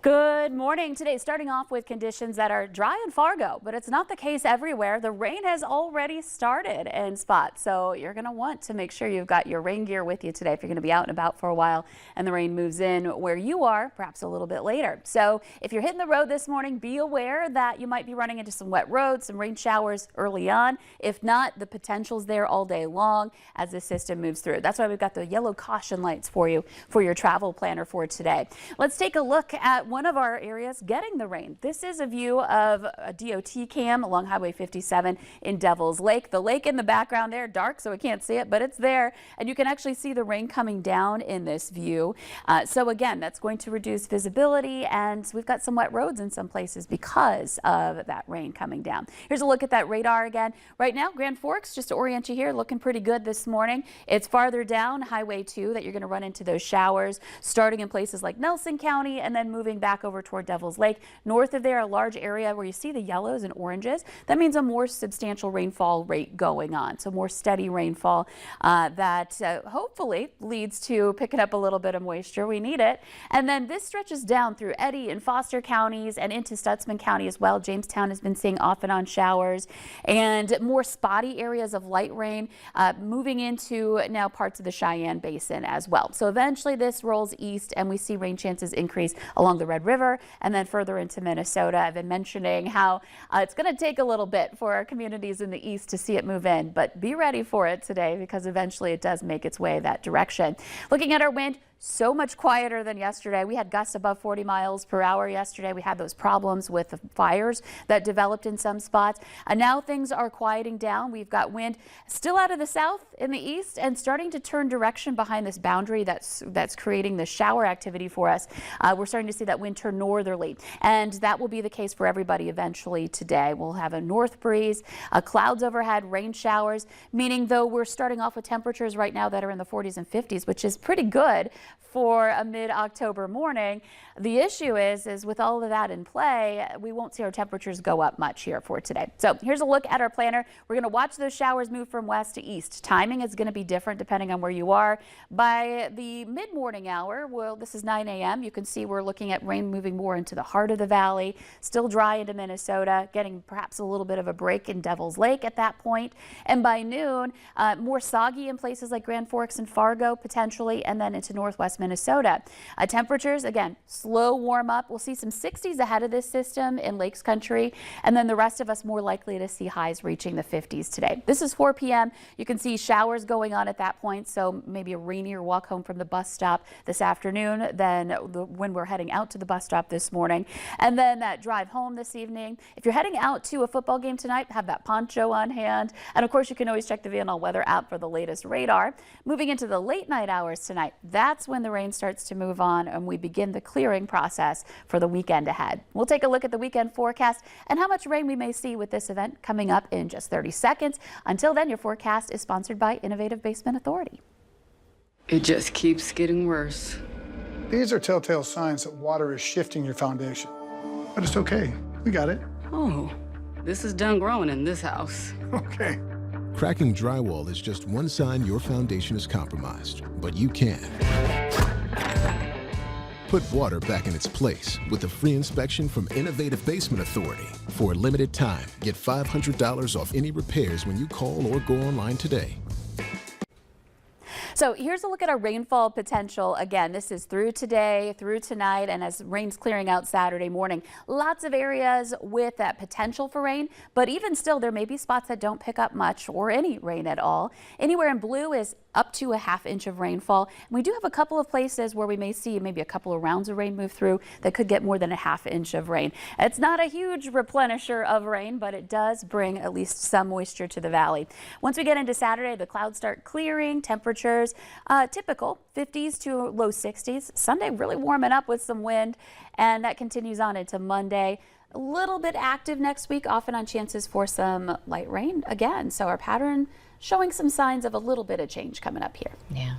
Good morning. Today, starting off with conditions that are dry in Fargo, but it's not the case everywhere. The rain has already started in spots, so you're going to want to make sure you've got your rain gear with you today if you're going to be out and about for a while and the rain moves in where you are, perhaps a little bit later. So if you're hitting the road this morning, be aware that you might be running into some wet roads, some rain showers early on. If not, the potential's there all day long as the system moves through. That's why we've got the yellow caution lights for you for your travel planner for today. Let's take a look at one of our areas getting the rain. This is a view of a DOT cam along Highway 57 in Devil's Lake. The lake in the background there, dark, so we can't see it, but it's there, and you can actually see the rain coming down in this view. So again, that's going to reduce visibility, and we've got some wet roads in some places because of that rain coming down. Here's a look at that radar again. Right now, Grand Forks, just to orient you here, looking pretty good this morning. It's farther down Highway 2 that you're going to run into those showers, starting in places like Nelson County and then moving back over toward Devil's Lake. North of there, a large area where you see the yellows and oranges. That means a more substantial rainfall rate going on. So more steady rainfall that hopefully leads to picking up a little bit of moisture. We need it. And then this stretches down through Eddy and Foster counties and into Stutsman County as well. Jamestown has been seeing off and on showers and more spotty areas of light rain moving into now parts of the Cheyenne Basin as well. So eventually this rolls east and we see rain chances increase along the Red River and then further into Minnesota. I've been mentioning how it's going to take a little bit for our communities in the east to see it move in, but be ready for it today because eventually it does make its way that direction. Looking at our wind, so much quieter than yesterday. We had gusts above 40 miles per hour yesterday. We had those problems with the fires that developed in some spots. And now things are quieting down. We've got wind still out of the south in the east and starting to turn direction behind this boundary that's creating the shower activity for us. We're starting to see that wind turn northerly, and that will be the case for everybody eventually today. We'll have a north breeze, clouds overhead, rain showers, meaning though we're starting off with temperatures right now that are in the 40s and 50s, which is pretty good for a mid-October morning. The issue is with all of that in play, we won't see our temperatures go up much here for today. So here's a look at our planner. We're going to watch those showers move from west to east. Timing is going to be different depending on where you are. By the mid-morning hour, well, this is 9 a.m., you can see we're looking at rain moving more into the heart of the valley, still dry into Minnesota, getting perhaps a little bit of a break in Devil's Lake at that point. And by noon, more soggy in places like Grand Forks and Fargo potentially, and then into northwest Minnesota. Temperatures, again, slow warm up. We'll see some 60s ahead of this system in Lakes Country, and then the rest of us more likely to see highs reaching the 50s today. This is 4 p.m. You can see showers going on at that point, so maybe a rainier walk home from the bus stop this afternoon than when we're heading out to the bus stop this morning. And then that drive home this evening. If you're heading out to a football game tonight, have that poncho on hand. And of course, you can always check the VNL Weather app for the latest radar. Moving into the late night hours tonight, that's when the rain starts to move on and we begin the clearing process for the weekend ahead. We'll take a look at the weekend forecast and how much rain we may see with this event coming up in just 30 seconds. Until then, your forecast is sponsored by Innovative Basement Authority. It just keeps getting worse. These are telltale signs that water is shifting your foundation. But it's okay. We got it. Oh, this is done growing in this house. Okay. Cracking drywall is just one sign your foundation is compromised, but you can. Put water back in its place with a free inspection from Innovative Basement Authority. For a limited time, get $500 off any repairs when you call or go online today. So here's a look at our rainfall potential. Again, this is through today, through tonight, and as rain's clearing out Saturday morning. Lots of areas with that potential for rain, but even still, there may be spots that don't pick up much or any rain at all. Anywhere in blue is up to a ½ inch of rainfall. And we do have a couple of places where we may see maybe a couple of rounds of rain move through that could get more than a ½ inch of rain. It's not a huge replenisher of rain, but it does bring at least some moisture to the valley. Once we get into Saturday, the clouds start clearing, temperatures typical 50s to low 60s. Sunday really warming up with some wind, and that continues on into Monday. A little bit active next week, often on chances for some light rain again. So our pattern showing some signs of a little bit of change coming up here. Yeah.